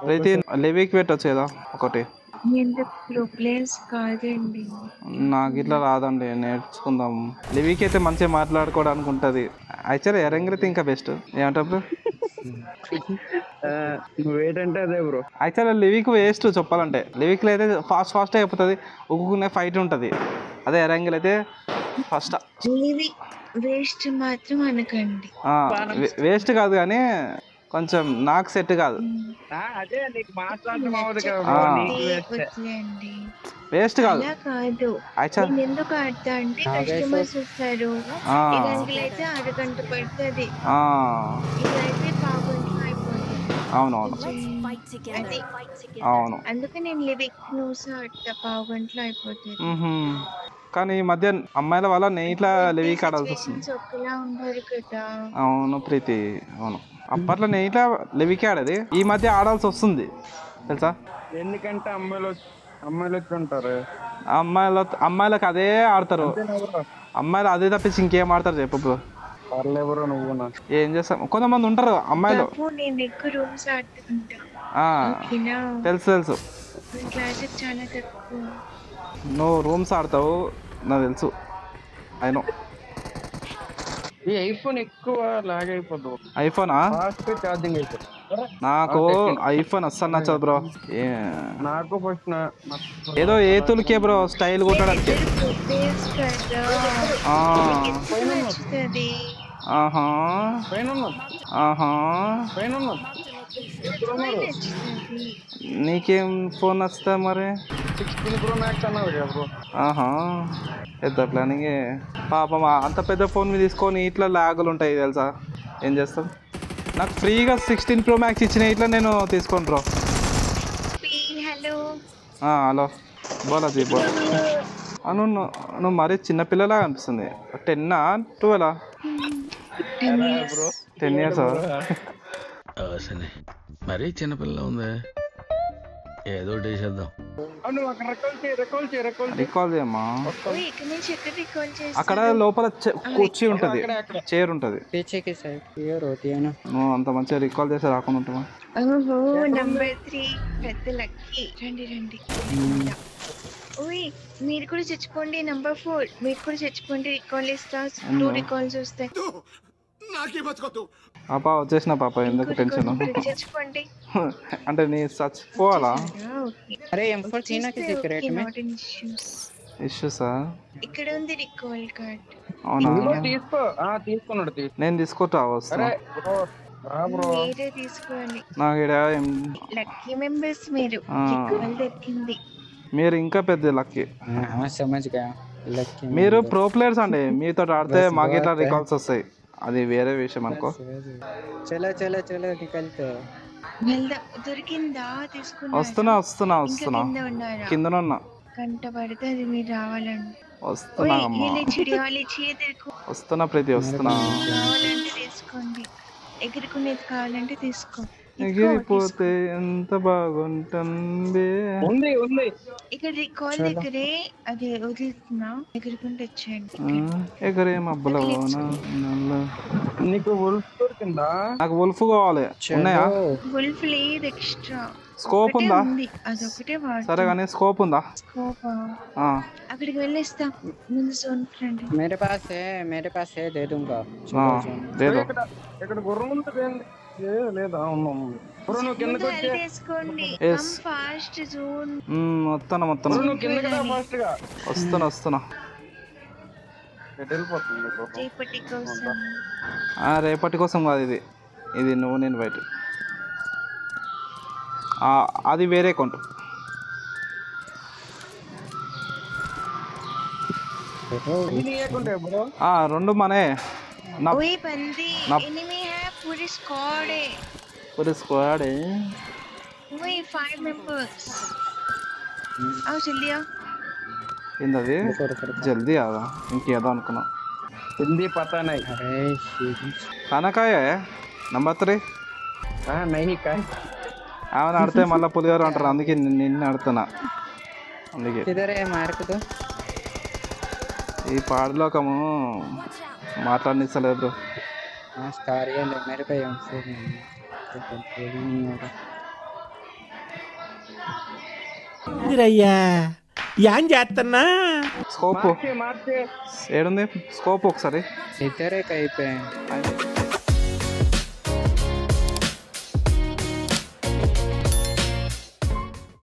ప్రతి లివిక్ పెట్టచ్చు కదా ఒకటి. నాకు ఇట్లా రాదండి, నేర్చుకుందాం. లివిక్ అయితే మంచిగా మాట్లాడుకోవడానికి ఉంటుంది. యాక్చువల్లీ ఎరంగిల్ అయితే ఇంకా బెస్ట్. ఏమంటారు బ్రో? నువ్వేంటంటే అదే బ్రో. యాక్చువల్లీ లివిక్ వేస్ట్ చెప్పాలంటే. లివిక్లో అయితే ఫాస్ట్ అయిపోతుంది, ఒక్కొక్కనే ఫైట్ ఉంటుంది. అదే ఎరంగిల్ అయితే ఫస్ట్ వేస్ట్ మాత్రం అనకండి. వేస్ట్ కాదు కానీ కొంచెం నాకు సెట్ కాదు. అదే నీకు మాట్లాడటం అవ్వదు కదా, వేస్ట్ కాదు. నేను ఎందుకు ఆడతా అంటే కస్టమర్స్ వస్తారు, ఇలాంటి అయితే అరగంట పడుతుంది, ఇదైతే పావుగంటలో అయిపోతుంది. అవునవును అవును. అందుకే నేను లివిక్ న్యూస్ ఆడతా, పావుగంటలో అయిపోతుంది. కానీ ఈ మధ్య అమ్మాయిల వల్ల నేను ఇట్లా లివిక్ ఆడాల్సి వస్తుంది. అవును ప్రీతి, అవును. అప్పట్లో నేను ఇట్లా లివిక్ ఆడేది, ఈ మధ్య ఆడాల్సి వస్తుంది తెలుసా. ఎందుకంటే అమ్మాయిలు వచ్చి ఉంటారు, అమ్మాయిలకు అదే ఆడతారు. అమ్మాయిలు అదే తప్పించి ఇంకేం ఆడతారు చెప్పు బ్రో. నువ్వు ఏం చేస్తాం, కొంతమంది ఉంటారు అమ్మాయిలు. తెలుసు నువ్వు రూమ్స్ ఆడతావు, నాకు తెలుసు. అయినో ఈ ఐఫోన్ ఎక్కువ లాగ్ అయిపోద్దు. ఐఫోనా? ఛార్జింగ్ అయిపోతుంది. నాకు ఐఫోన్ అస్సలు నచ్చదు బ్రో. నాకు ఫస్ట్ ఏదో ఏతులకే బ్రో స్టైల్ కొట్టడానికి. నీకేం ఫోన్ వస్తా మరి? 16 Pro Max అన్నావు కదా బ్రో. పెద్ద ప్లానింగ్. పాపం అంత పెద్ద ఫోన్ మీద తీసుకొని ఇట్లా లాగులు ఉంటాయి తెలుసా. ఏం చేస్తాం, నాకు ఫ్రీగా 16 Pro Max ఇచ్చిన ఇట్లా నేను తీసుకోను బ్రో. హలో బోలాజీ బోలా. నువ్వు మరీ చిన్నపిల్లలా అనిపిస్తుంది. 10 12 10 years మరీ చిన్నపిల్ల ఉంది, ఏదో చేద్దాం. రికాల్ చేయమ్మా. అక్కడ లోపల కుర్చీ ఉంటుంది, చైర్ ఉంటుంది. నువ్వు అంత మంచిగా రికాల్ చేసి రాకుండా ఉంటావా? మీరు కూడా చచ్చిపోండి. నంబర్ 4 మీరు కూడా చచ్చిపోండి. రికాల్ ఇస్తా, 2 రికాల్స్ వస్తాయి. పాప వచ్చేసిన పాప, ఎందుకు టెన్షన్? అంటే నీ చచ్చిపోవాలా? ఇష్యూసా? ఇక్కడ ఉంది రికాల్ కార్డ్. అవునా? తీసుకున్నాడు. నేను తీసుకుంటా వస్తున్నా. మీరే తీసుకోవాలి. నాకు లక్కీ మెంబర్స్ మీరు. రికాల్ దొరికింది. మీరు ఇంకా పెద్ద లక్కీ. మీరు ప్రో ప్లేయర్స్ అండి, మీతో ఆడితే మాకు ఇట్లా రికాల్స్ వస్తాయి, అది వేరే విషయం అనుకో. దొరికిందా? వస్తున్నా కింద ఉన్నా. గంట పడితే అది మీరు రావాలండి. వస్తున్నా ప్రీతి, వస్తున్నా. కావాలంటే తీసుకోండి, ఎగురుకునేది కావాలంటే తీసుకో. ఎగిరిపోతే ఎంత బాగుంటుంది. ఇక్కడ రికాల్ దగ్గరే అది వదులుతున్నా, ఎగురుకుంటూ వచ్చేయండి. ఎగరే మబ్బులో నీకు వుల్ఫ్ దొరికిందా? నాకు వుల్ఫ్ కావాలి. ఉన్నాయా? వుల్ఫ్ లేదు, ఎక్స్ట్రా స్కోప్ ఉందా? అదొకటే. సరే కానీ స్కోప్ ఉందా? స్కోప్ అక్కడికి వెళ్ళేస్తా. ముందు జోన్ ఫ్రెండ్ मेरे पास है दे दूंगा. ఇక్కడ గుర్రం ఉంటుంది లేదా? తీసుకోండి. Fast zone. వస్తున్నా. రేపటి కోసం కాదు ఇది నువ్వు నేను బయట. అది వేరే అకౌంట్. రెండు మనే. पूरी स्क्वाड है। वही 5 मेंबर्स। आओ जल्दी आओ। ఏందది? జల్దీ ఆదా, ఇంకేదో అనుకున్నా. హిందీ పతా నై. కానకాయ నంబర్ 3 నహీ కాయ్. ఆమెను ఆడితే మళ్ళీ పులిగారు అంటారు, అందుకే నిన్ను ఆడుతున్నా. అందుకే ఈ పాడలోకము మాట్లాడనిస్తలేదు. స్కోప్ మార్చే ఏడుంది స్కోప్ ఒకసారి ఇద్దరే అయిపోయాయి